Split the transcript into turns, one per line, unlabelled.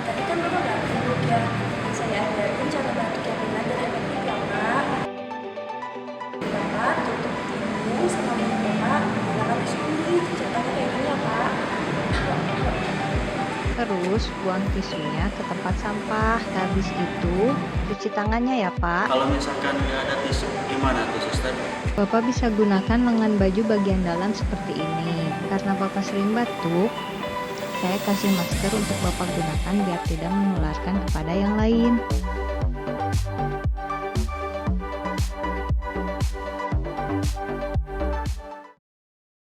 Tadi kan Bapak batuk ya. Saya ajarin cara batuk yang benar dan efektif ya Pak. Bapak tutup hidung sama mulut Bapak, menggunakan tisu kuning. Contohnya kayak gini ya Pak.
Terus buang tisunya ke tempat sampah. Habis itu cuci tangannya ya Pak.
Kalau misalkan nggak ada tisu, gimana tuh suster?
Bapak bisa gunakan lengan baju bagian dalam seperti ini. Karena Bapak sering batuk, saya kasih masker untuk Bapak gunakan biar tidak menularkan kepada yang lain.